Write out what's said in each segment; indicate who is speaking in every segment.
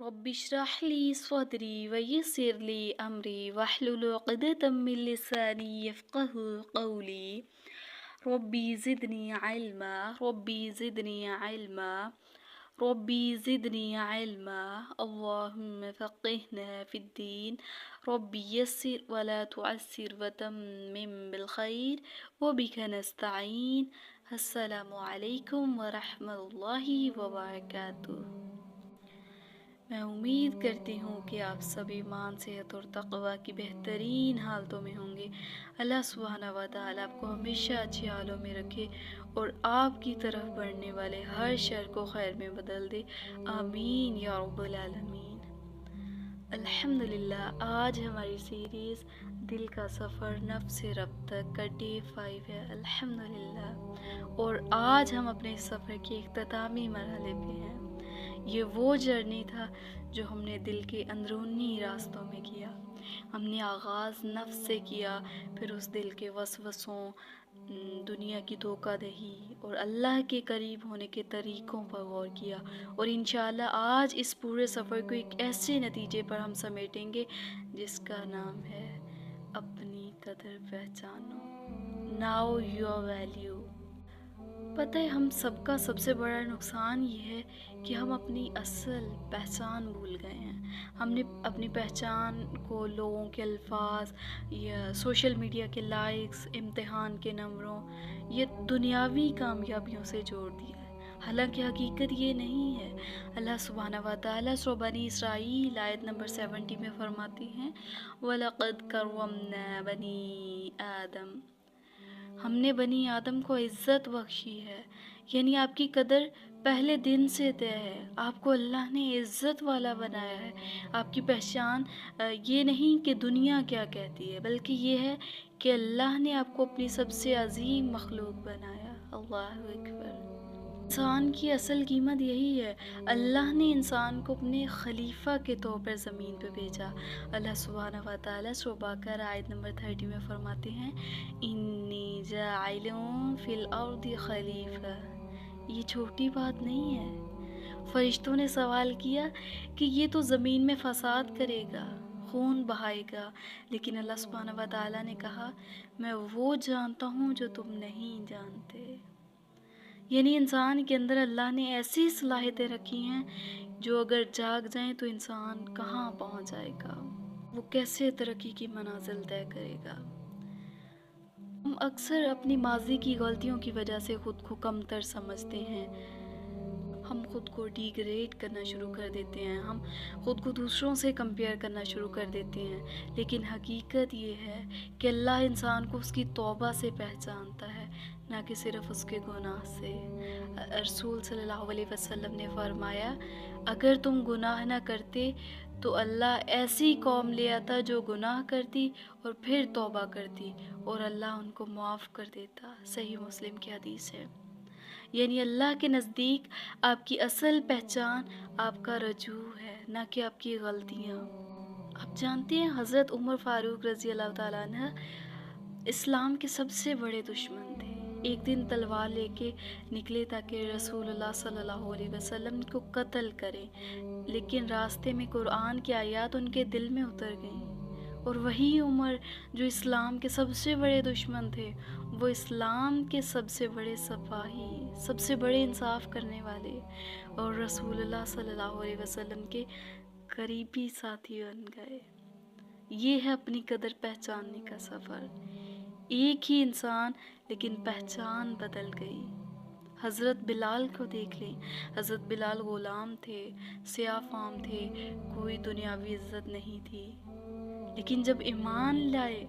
Speaker 1: رب اشرح لي صدري ويسر لي أمري واحلل عقدة من لساني يفقه قولي. ربي زدني علما ربي زدني علما ربي زدني علما اللهم فقهنا في الدين. ربي يسر ولا تعسر وتمم بالخير وبك نستعين. السلام عليكم ورحمة الله وبركاته. میں امید کرتی ہوں کہ آپ سب ایمان صحت اور تقوی کی بہترین حالتوں میں ہوں گے۔ اللہ سبحانہ و تعالیٰ آپ کو ہمیشہ اچھے حالوں میں رکھے اور آپ کی طرف بڑھنے والے ہر شر کو خیر میں بدل دے، آمین یا رب العالمین۔ الحمدللہ، آج ہماری سیریز دل کا سفر نفس سے رب تک کا ڈے 5 ہے، الحمدللہ، اور آج ہم اپنے سفر کے اختتامی مرحلے پہ ہیں۔ یہ وہ جرنی تھا جو ہم نے دل کے اندرونی راستوں میں کیا۔ ہم نے آغاز نفس سے کیا، پھر اس دل کے وسوسوں، دنیا کی دھوکہ دہی اور اللہ کے قریب ہونے کے طریقوں پر غور کیا، اور انشاءاللہ آج اس پورے سفر کو ایک ایسے نتیجے پر ہم سمیٹیں گے جس کا نام ہے اپنی قدر پہچانو، ناؤ یور ویلیو۔ پتہ ہے ہم سب کا سب سے بڑا نقصان یہ ہے کہ ہم اپنی اصل پہچان بھول گئے ہیں۔ ہم نے اپنی پہچان کو لوگوں کے الفاظ یا سوشل میڈیا کے لائکس، امتحان کے نمبروں یا دنیاوی کامیابیوں سے جوڑ دیا ہے، حالانکہ حقیقت یہ نہیں ہے۔ اللہ سبحانہ و تعالیٰ سورہ بنی اسرائیل آیت نمبر 70 میں فرماتے ہیں وَلَقَدْ كَرَّمْنَا بَنِي آدَمَ، ہم نے بنی آدم کو عزت بخشی ہے، یعنی آپ کی قدر پہلے دن سے طے ہے۔ آپ کو اللہ نے عزت والا بنایا ہے۔ آپ کی پہچان یہ نہیں کہ دنیا کیا کہتی ہے، بلکہ یہ ہے کہ اللہ نے آپ کو اپنی سب سے عظیم مخلوق بنایا۔ اللہ اکبر۔ انسان کی اصل قیمت یہی ہے۔ اللہ نے انسان کو اپنے خلیفہ کے طور پر زمین پہ بھیجا۔ اللہ سبحانہ و تعالیٰ سورہ بقرہ آیت نمبر 30 میں فرماتے ہیں انی جاعل فی الارض خلیفہ۔ یہ چھوٹی بات نہیں ہے۔ فرشتوں نے سوال کیا کہ یہ تو زمین میں فساد کرے گا، خون بہائے گا، لیکن اللہ سبحانہ و تعالیٰ نے کہا میں وہ جانتا ہوں جو تم نہیں جانتے۔ یعنی انسان کے اندر اللہ نے ایسی صلاحیتیں رکھی ہیں جو اگر جاگ جائیں تو انسان کہاں پہنچ جائے گا، وہ کیسے ترقی کی منازل طے کرے گا۔ ہم اکثر اپنی ماضی کی غلطیوں کی وجہ سے خود کو کمتر سمجھتے ہیں۔ ہم خود کو ڈیگریڈ کرنا شروع کر دیتے ہیں، ہم خود کو دوسروں سے کمپیئر کرنا شروع کر دیتے ہیں، لیکن حقیقت یہ ہے کہ اللہ انسان کو اس کی توبہ سے پہچانتا ہے، نہ کہ صرف اس کے گناہ سے۔ رسول صلی اللہ علیہ وسلم نے فرمایا اگر تم گناہ نہ کرتے تو اللہ ایسی قوم لے آتا جو گناہ کرتی اور پھر توبہ کرتی اور اللہ ان کو معاف کر دیتا۔ صحیح مسلم کی حدیث ہے۔ یعنی اللہ کے نزدیک آپ کی اصل پہچان آپ کا رجوع ہے، نہ کہ آپ کی غلطیاں۔ آپ جانتے ہیں حضرت عمر فاروق رضی اللہ تعالیٰ عنہ اسلام کے سب سے بڑے دشمن تھے۔ ایک دن تلوار لے کے نکلے تاکہ رسول اللہ صلی اللہ علیہ وسلم کو قتل کریں، لیکن راستے میں قرآن کی آیات ان کے دل میں اتر گئیں، اور وہی عمر جو اسلام کے سب سے بڑے دشمن تھے، وہ اسلام کے سب سے بڑے سپاہی، سب سے بڑے انصاف کرنے والے اور رسول اللہ صلی اللہ علیہ وسلم کے قریبی ساتھی بن گئے۔ یہ ہے اپنی قدر پہچاننے کا سفر۔ ایک ہی انسان لیکن پہچان بدل گئی۔ حضرت بلال کو دیکھ لیں، حضرت بلال غلام تھے، سیاہ فام تھے، کوئی دنیاوی عزت نہیں تھی، لیکن جب ایمان لائے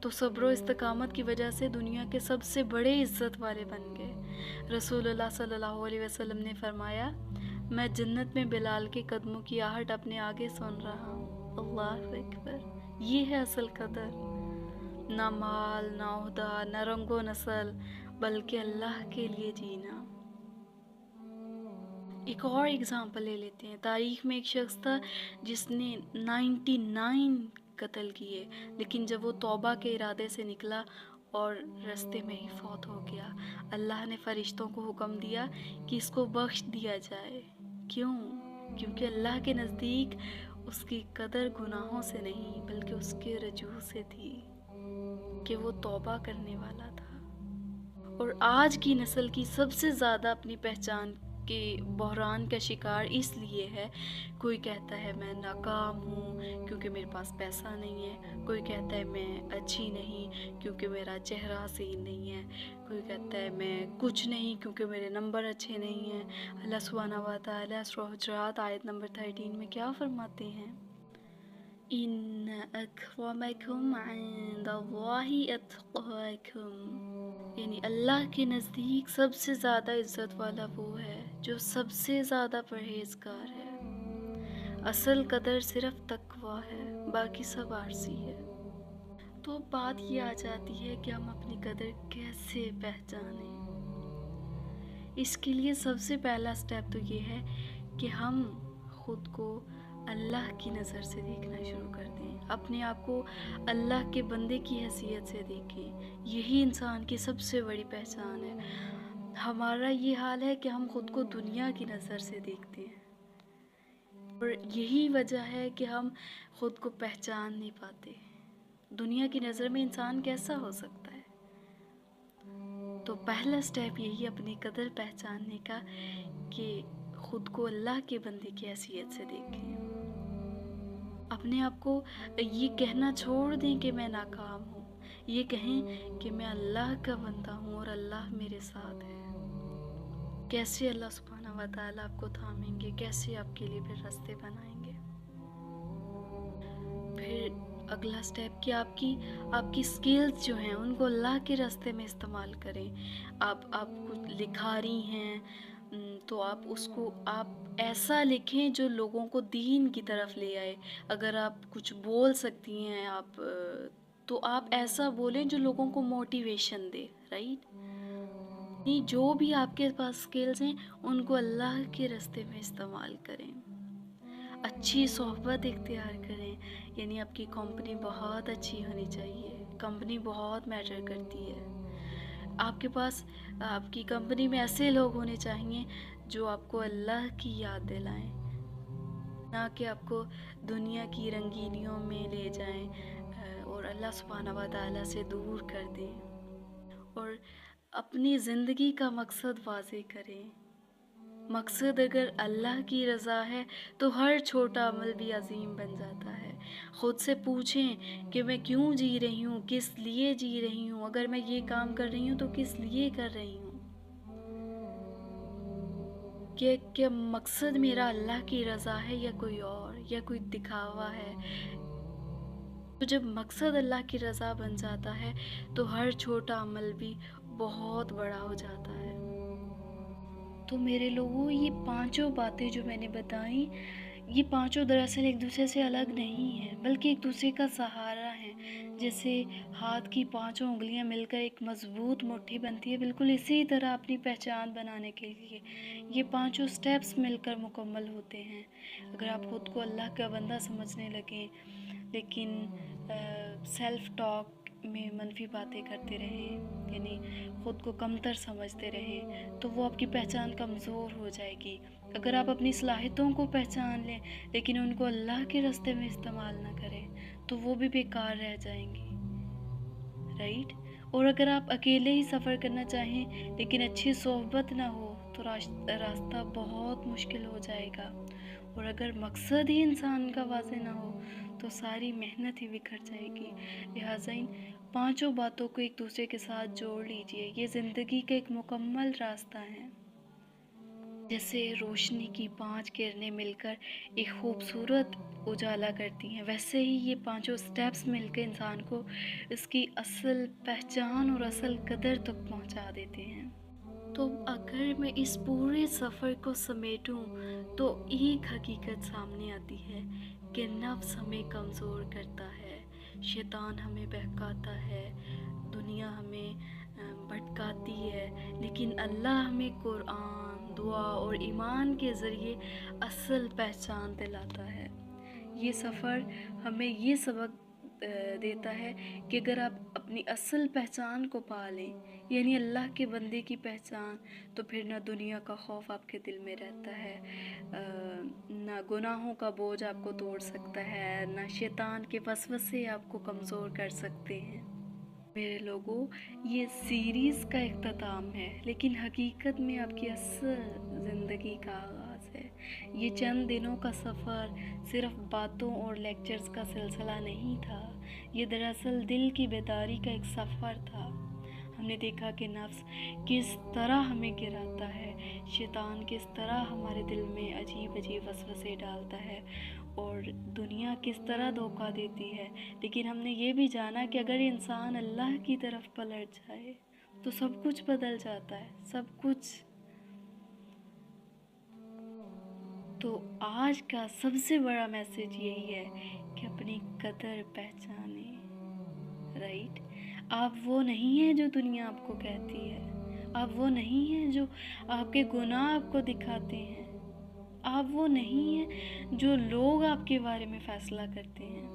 Speaker 1: تو صبر و استقامت کی وجہ سے دنیا کے سب سے بڑے عزت والے بن گئے۔ رسول اللہ صلی اللہ علیہ وسلم نے فرمایا میں جنت میں بلال کے قدموں کی آہٹ اپنے آگے سن رہا ہوں۔ اللہ اکبر۔ یہ ہے اصل قدر، نہ مال، نہ عہدہ، نہ رنگ و نسل، بلکہ اللہ کے لیے جینا۔ ایک اور اگزامپل لے لیتے ہیں۔ تاریخ میں ایک شخص تھا جس نے 99 قتل کیے، لیکن جب وہ توبہ کے ارادے سے نکلا اور رستے میں ہی فوت ہو گیا، اللہ نے فرشتوں کو حکم دیا کہ اس کو بخش دیا جائے۔ کیوں؟ کیونکہ اللہ کے نزدیک اس کی قدر گناہوں سے نہیں بلکہ اس کے رجوع سے تھی کہ وہ توبہ کرنے والا تھا۔ اور آج کی نسل کی سب سے زیادہ اپنی پہچان کے بحران کا شکار اس لیے ہے، کوئی کہتا ہے میں ناکام ہوں کیونکہ میرے پاس پیسہ نہیں ہے، کوئی کہتا ہے میں اچھی نہیں کیونکہ میرا چہرہ صحیح نہیں ہے، کوئی کہتا ہے میں کچھ نہیں کیونکہ میرے نمبر اچھے نہیں ہیں۔ اللہ سبحانہ و تعالیٰ سورہ حجرات آیت نمبر 13 میں کیا فرماتے ہیں؟ ان اکرمکم عند اللہ اتقاکم، یعنی اللہ کے نزدیک سب سے زیادہ عزت والا وہ ہے جو سب سے زیادہ پرہیزگار ہے۔ اصل قدر صرف تقویٰ ہے، باقی سب عارضی ہے۔ تو بات یہ آ جاتی ہے کہ ہم اپنی قدر کیسے پہچانیں۔ اس کے لیے سب سے پہلا سٹیپ تو یہ ہے کہ ہم خود کو اللہ کی نظر سے دیکھنا شروع کر دیں، اپنے آپ کو اللہ کے بندے کی حیثیت سے دیکھیں۔ یہی انسان کی سب سے بڑی پہچان ہے۔ ہمارا یہ حال ہے کہ ہم خود کو دنیا کی نظر سے دیکھتے ہیں، اور یہی وجہ ہے کہ ہم خود کو پہچان نہیں پاتے۔ دنیا کی نظر میں انسان کیسا ہو سکتا ہے؟ تو پہلا سٹیپ یہی اپنی قدر پہچاننے کا کہ خود کو اللہ کے بندے کی حیثیت سے دیکھیں۔ اپنے آپ کو یہ کہنا چھوڑ دیں کہ میں ناکام ہوں، یہ کہیں کہ میں اللہ کا بندہ ہوں اور اللہ میرے ساتھ ہے۔ کیسے اللہ سبحانہ و تعالیٰ آپ کو تھامیں گے، کیسے آپ کے لیے پھر راستے بنائیں گے۔ پھر اگلا سٹیپ کہ آپ کی سکلز جو ہیں ان کو اللہ کے راستے میں استعمال کریں۔ آپ کچھ لکھا رہی ہیں تو آپ اس کو ایسا لکھیں جو لوگوں کو دین کی طرف لے آئے۔ اگر آپ کچھ بول سکتی ہیں تو آپ ایسا بولیں جو لوگوں کو موٹیویشن دے، رائٹ؟ جو بھی آپ کے پاس سکلز ہیں ان کو اللہ کے راستے میں استعمال کریں۔ اچھی صحبت اختیار کریں، یعنی آپ کی کمپنی بہت اچھی ہونی چاہیے۔ کمپنی بہت میٹر کرتی ہے۔ آپ کے پاس آپ کی کمپنی میں ایسے لوگ ہونے چاہیے جو آپ کو اللہ کی یاد دلائیں، نہ کہ آپ کو دنیا کی رنگینیوں میں لے جائیں اور اللہ سبحانہ و تعالیٰ سے دور کر دیں۔ اور اپنی زندگی کا مقصد واضح کریں۔ مقصد اگر اللہ کی رضا ہے تو ہر چھوٹا عمل بھی عظیم بن جاتا ہے۔ خود سے پوچھیں کہ میں کیوں جی رہی ہوں، کس لیے جی رہی ہوں، اگر میں یہ کام کر رہی ہوں تو کس لیے کر رہی ہوں، کہ مقصد میرا اللہ کی رضا ہے یا کوئی اور، یا کوئی دکھاوا ہے۔ تو جب مقصد اللہ کی رضا بن جاتا ہے تو ہر چھوٹا عمل بھی بہت بڑا ہو جاتا ہے۔ تو میرے لوگوں، یہ پانچوں باتیں جو میں نے بتائیں، یہ پانچوں دراصل ایک دوسرے سے الگ نہیں ہیں بلکہ ایک دوسرے کا سہارا ہیں۔ جیسے ہاتھ کی پانچوں انگلیاں مل کر ایک مضبوط مٹھی بنتی ہے، بالکل اسی طرح اپنی پہچان بنانے کے لیے یہ پانچوں سٹیپس مل کر مکمل ہوتے ہیں۔ اگر آپ خود کو اللہ کا بندہ سمجھنے لگیں لیکن سیلف ٹاک میں منفی باتیں کرتے رہیں، یعنی خود کو کمتر سمجھتے رہیں، تو وہ آپ کی پہچان کمزور ہو جائے گی۔ اگر آپ اپنی صلاحیتوں کو پہچان لیں لیکن ان کو اللہ کے راستے میں استعمال نہ کریں تو وہ بھی بیکار رہ جائیں گی، رائٹ؟ اور اگر آپ اکیلے ہی سفر کرنا چاہیں لیکن اچھی صحبت نہ ہو تو راستہ بہت مشکل ہو جائے گا۔ اور اگر مقصد ہی انسان کا واضح نہ ہو تو ساری محنت ہی بکھر جائے گی۔ لہٰذا ان پانچوں باتوں کو ایک دوسرے کے ساتھ جوڑ لیجئے۔ یہ زندگی کا ایک مکمل راستہ ہے۔ جیسے روشنی کی 5 کرنیں مل کر ایک خوبصورت اجالا کرتی ہیں، ویسے ہی یہ پانچوں سٹیپس مل کے انسان کو اس کی اصل پہچان اور اصل قدر تک پہنچا دیتے ہیں۔ تو اگر میں اس پورے سفر کو سمیٹوں تو ایک حقیقت سامنے آتی ہے کہ نفس ہمیں کمزور کرتا ہے، شیطان ہمیں بہکاتا ہے، دنیا ہمیں بھٹکاتی ہے، لیکن اللہ ہمیں قرآن، دعا اور ایمان کے ذریعے اصل پہچان دلاتا ہے۔ یہ سفر ہمیں یہ سبق دیتا ہے کہ اگر آپ اپنی اصل پہچان کو پا لیں، یعنی اللہ کے بندے کی پہچان، تو پھر نہ دنیا کا خوف آپ کے دل میں رہتا ہے، نہ نہ گناہوں کا بوجھ آپ کو توڑ سکتا ہے، نہ شیطان کے وسوسے آپ کو کمزور کر سکتے ہیں۔ میرے لوگوں، یہ سیریز کا اختتام ہے، لیکن حقیقت میں آپ کی اصل زندگی کا آغاز ہے۔ یہ چند دنوں کا سفر صرف باتوں اور لیکچرز کا سلسلہ نہیں تھا، یہ دراصل دل کی بیداری کا ایک سفر تھا۔ ہم نے دیکھا کہ نفس کس طرح ہمیں گراتا ہے، شیطان کس طرح ہمارے دل میں عجیب عجیب وسوسے ڈالتا ہے، اور دنیا کس طرح دھوکہ دیتی ہے۔ لیکن ہم نے یہ بھی جانا کہ اگر انسان اللہ کی طرف پلٹ جائے تو سب کچھ بدل جاتا ہے، سب کچھ۔ تو آج کا سب سے بڑا میسج یہی ہے کہ اپنی قدر پہچانیں، رائٹ؟ آپ وہ نہیں ہیں جو دنیا آپ کو کہتی ہے، آپ وہ نہیں ہیں جو آپ کے گناہ آپ کو دکھاتے ہیں، آپ وہ نہیں ہیں جو لوگ آپ کے بارے میں فیصلہ کرتے ہیں۔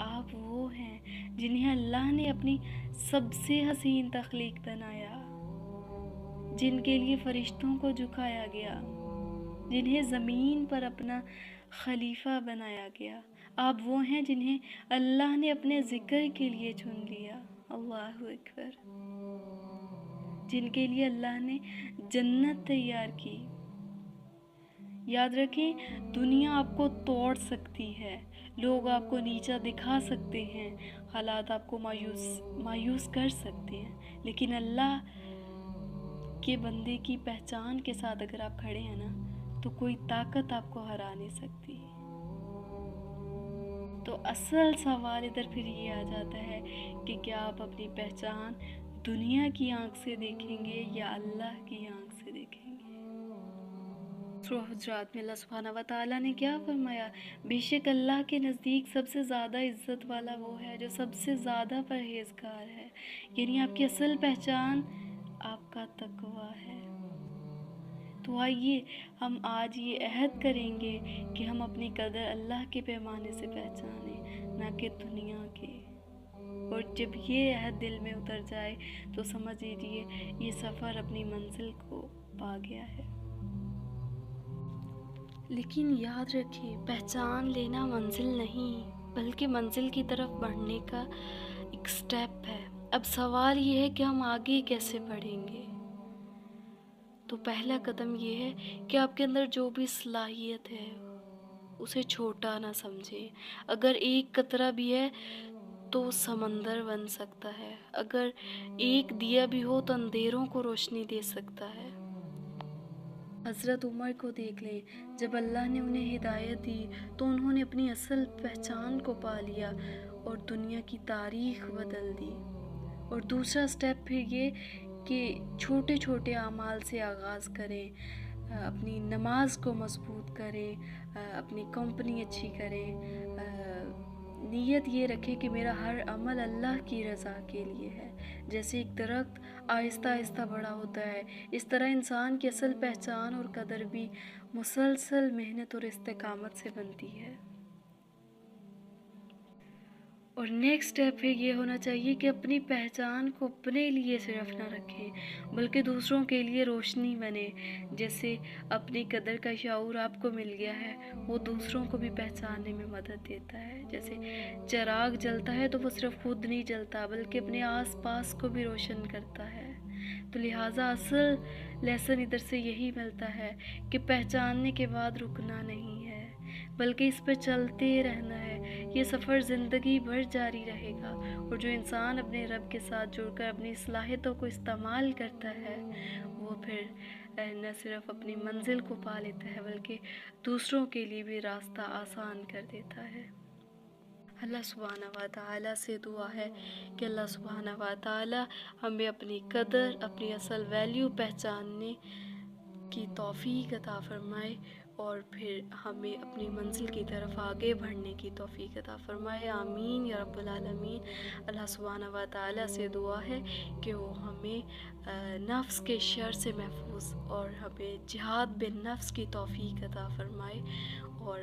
Speaker 1: آپ وہ ہیں جنہیں اللہ نے اپنی سب سے حسین تخلیق بنایا، جن کے لیے فرشتوں کو جھکایا گیا، جنہیں زمین پر اپنا خلیفہ بنایا گیا۔ آپ وہ ہیں جنہیں اللہ نے اپنے ذکر کے لیے چن لیا، اللہ اکبر، جن کے لیے اللہ نے جنت تیار کی۔ یاد رکھیں، دنیا آپ کو توڑ سکتی ہے، لوگ آپ کو نیچا دکھا سکتے ہیں، حالات آپ کو مایوس کر سکتے ہیں، لیکن اللہ کے بندے کی پہچان کے ساتھ اگر آپ کھڑے ہیں نا، تو کوئی طاقت آپ کو ہرا نہیں سکتی۔ تو اصل سوال ادھر پھر یہ آ جاتا ہے کہ کیا آپ اپنی پہچان دنیا کی آنکھ سے دیکھیں گے یا اللہ کی آنکھ سے دیکھیں گے؟ سورہ حجرات میں اللہ سبحانہ و تعالیٰ نے کیا فرمایا؟ بے شک اللہ کے نزدیک سب سے زیادہ عزت والا وہ ہے جو سب سے زیادہ پرہیزگار ہے، یعنی آپ کی اصل پہچان آپ کا تقویٰ ہے۔ تو آئیے ہم آج یہ عہد کریں گے کہ ہم اپنی قدر اللہ کے پیمانے سے پہچانیں، نہ کہ دنیا کے۔ اور جب یہ عہد دل میں اتر جائے تو سمجھ لیجیے یہ سفر اپنی منزل کو پا گیا ہے۔ لیکن یاد رکھیں، پہچان لینا منزل نہیں بلکہ منزل کی طرف بڑھنے کا ایک سٹیپ ہے۔ اب سوال یہ ہے کہ ہم آگے کیسے بڑھیں گے؟ تو پہلا قدم یہ ہے کہ آپ کے اندر جو بھی صلاحیت ہے اسے چھوٹا نہ سمجھیں۔ اگر ایک قطرہ بھی ہے تو سمندر بن سکتا ہے، اگر ایک دیا بھی ہو تو اندھیروں کو روشنی دے سکتا ہے۔ حضرت عمر کو دیکھ لیں، جب اللہ نے انہیں ہدایت دی تو انہوں نے اپنی اصل پہچان کو پا لیا اور دنیا کی تاریخ بدل دی۔ اور دوسرا سٹیپ پھر یہ کہ چھوٹے چھوٹے اعمال سے آغاز کریں، اپنی نماز کو مضبوط کریں، اپنی کمپنی اچھی کریں، نیت یہ رکھیں کہ میرا ہر عمل اللہ کی رضا کے لیے ہے۔ جیسے ایک درخت آہستہ آہستہ بڑا ہوتا ہے، اس طرح انسان کی اصل پہچان اور قدر بھی مسلسل محنت اور استقامت سے بنتی ہے۔ اور نیکسٹ اسٹیپ پھر یہ ہونا چاہیے کہ اپنی پہچان کو اپنے لیے صرف نہ رکھیں بلکہ دوسروں کے لیے روشنی بنے۔ جیسے اپنی قدر کا شعور آپ کو مل گیا ہے، وہ دوسروں کو بھی پہچاننے میں مدد دیتا ہے۔ جیسے چراغ جلتا ہے تو وہ صرف خود نہیں جلتا بلکہ اپنے آس پاس کو بھی روشن کرتا ہے۔ تو لہٰذا اصل لیسن ادھر سے یہی ملتا ہے کہ پہچاننے کے بعد رکنا نہیں ہے بلکہ اس پہ چلتے رہنا ہے۔ یہ سفر زندگی بھر جاری رہے گا، اور جو انسان اپنے رب کے ساتھ جڑ کر اپنی صلاحیتوں کو استعمال کرتا ہے وہ پھر نہ صرف اپنی منزل کو پا لیتا ہے بلکہ دوسروں کے لیے بھی راستہ آسان کر دیتا ہے۔ اللہ سبحانہ و تعالیٰ سے دعا ہے کہ اللہ سبحانہ و تعالیٰ ہمیں اپنی قدر، اپنی اصل ویلیو پہچاننے کی توفیق عطا فرمائے اور پھر ہمیں اپنی منزل کی طرف آگے بڑھنے کی توفیق عطا فرمائے، آمین یا رب العالمین۔ اللہ سبحانہ و تعالیٰ سے دعا ہے کہ وہ ہمیں نفس کے شر سے محفوظ اور ہمیں جہاد بالنفس کی توفیق عطا فرمائے، اور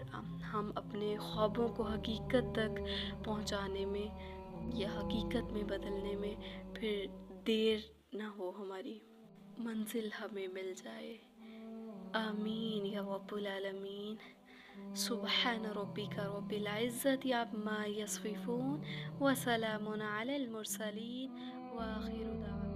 Speaker 1: ہم اپنے خوابوں کو حقیقت تک پہنچانے میں یا حقیقت میں بدلنے میں پھر دیر نہ ہو، ہماری منزل ہمیں مل جائے۔ آمين يا رب العالمين. سبحان ربك رب العزة عما يصفون وسلام على المرسلين وآخر دعوانا